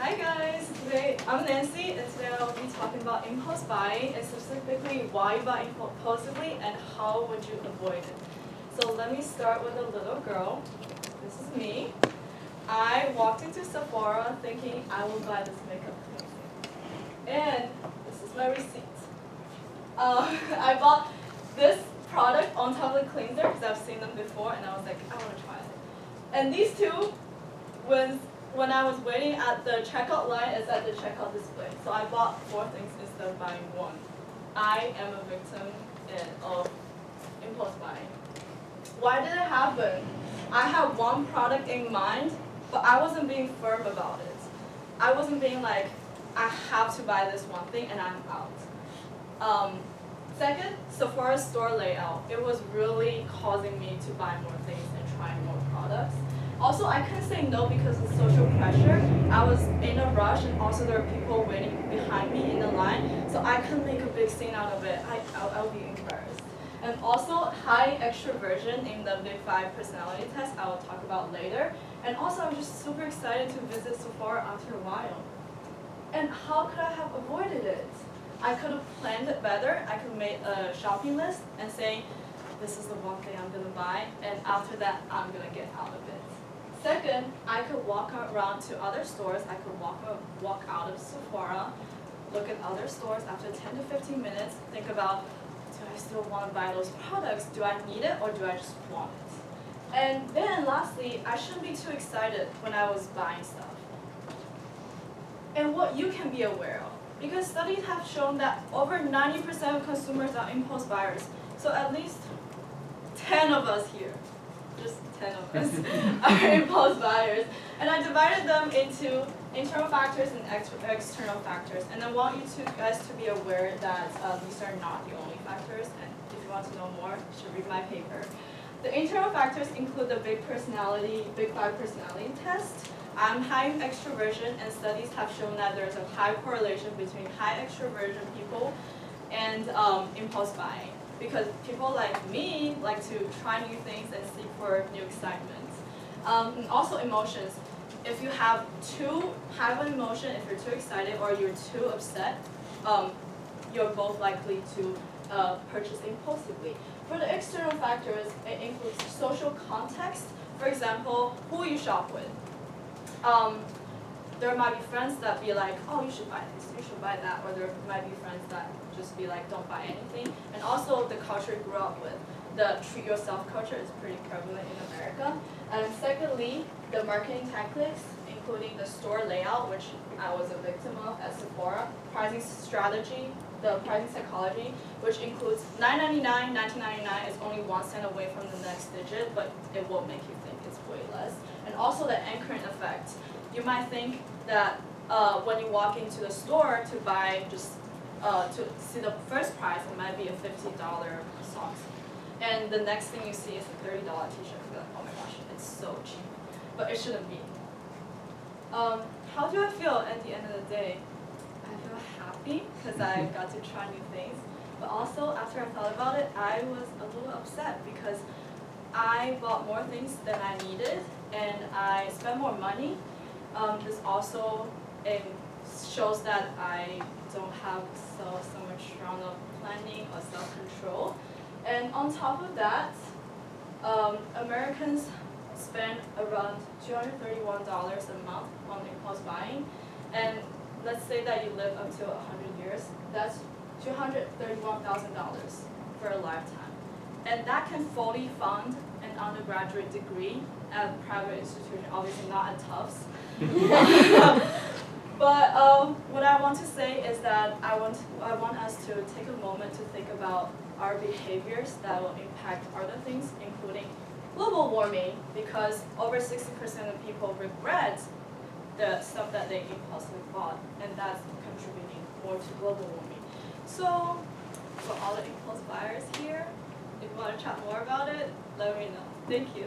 Hi guys, today I'm Nancy and today I'll be talking about impulse buying and specifically why you buy impulsively and how would you avoid it. So let me start with a little girl. This is me. I walked into Sephora thinking I will buy this makeup cleanser. And this is my receipt. I bought this product on top of the cleanser because I've seen them before and I was like, I want to try it. And these two, when I was waiting at the checkout line, it's at the checkout display. So I bought 4 things instead of buying 1. I am a victim of impulse buying. Why did it happen? I had one product in mind, but I wasn't being firm about it. I wasn't being like, I have to buy this one thing and I'm out. Second, Sephora's store layout. It was really causing me to buy more things and try more products. Also, I couldn't say no because of social pressure. I was in a rush and also there were people waiting behind me in the line, so I couldn't make a big scene out of it. I would be embarrassed. And also, high extroversion in the Big 5 personality test I will talk about later. And also, I was just super excited to visit Sephora after a while. And how could I have avoided it? I could have planned it better. I could make a shopping list and say, this is the one thing I'm gonna buy, and after that, I'm gonna get out of it. Second, I could walk around to other stores. I could walk out of Sephora, look at other stores after 10 to 15 minutes, think about, do I still want to buy those products? Do I need it or do I just want it? And then lastly, I shouldn't be too excited when I was buying stuff. And what you can be aware of, because studies have shown that over 90% of consumers are impulse buyers. So at least 10 of us here, just 10 of us, are impulse buyers. And I divided them into internal factors and external factors. And I want you guys to be aware that these are not the only factors. And if you want to know more, you should read my paper. The internal factors include the Big 5 personality test. I'm high extroversion, and studies have shown that there's a high correlation between high extroversion people and impulse buying. Because people like me like to try new things and seek for new excitement. And also emotions. If you have too high of an emotion, if you're too excited or you're too upset, you're both likely to purchase impulsively. For the external factors, it includes social context. For example, who you shop with. There might be friends that be like, oh, you should buy this, you should buy that, or there might be friends that just be like, don't buy anything. And also the culture you grew up with. The treat yourself culture is pretty prevalent in America. And secondly, the marketing tactics, including the store layout, which I was a victim of at Sephora, pricing strategy, the pricing psychology, which includes $9.99, $19.99 is only 1 cent away from the next digit, but it will make you think it's way less. And also the anchoring effect. You might think that when you walk into the store to buy to see the first price, it might be a $50 socks. And the next thing you see is a $30 t-shirt. You're like, oh my gosh, it's so cheap. But it shouldn't be. How do I feel at the end of the day? I feel happy because I got to try new things. But also, after I thought about it, I was a little upset because I bought more things than I needed and I spent more money. This also shows that I don't have so much stronger planning or self-control. And on top of that, Americans spend around $231 a month on impulse buying. And let's say that you live up to 100 years, that's $231,000 for a lifetime. And that can fully fund an undergraduate degree at a private institution, obviously not at Tufts. But what I want to say is that I want us to take a moment to think about our behaviors that will impact other things, including global warming, because over 60% of people regret the stuff that they impulsively bought, and that's contributing more to global warming. So, for all the impulse buyers here, if you want to chat more about it, let me know. Thank you.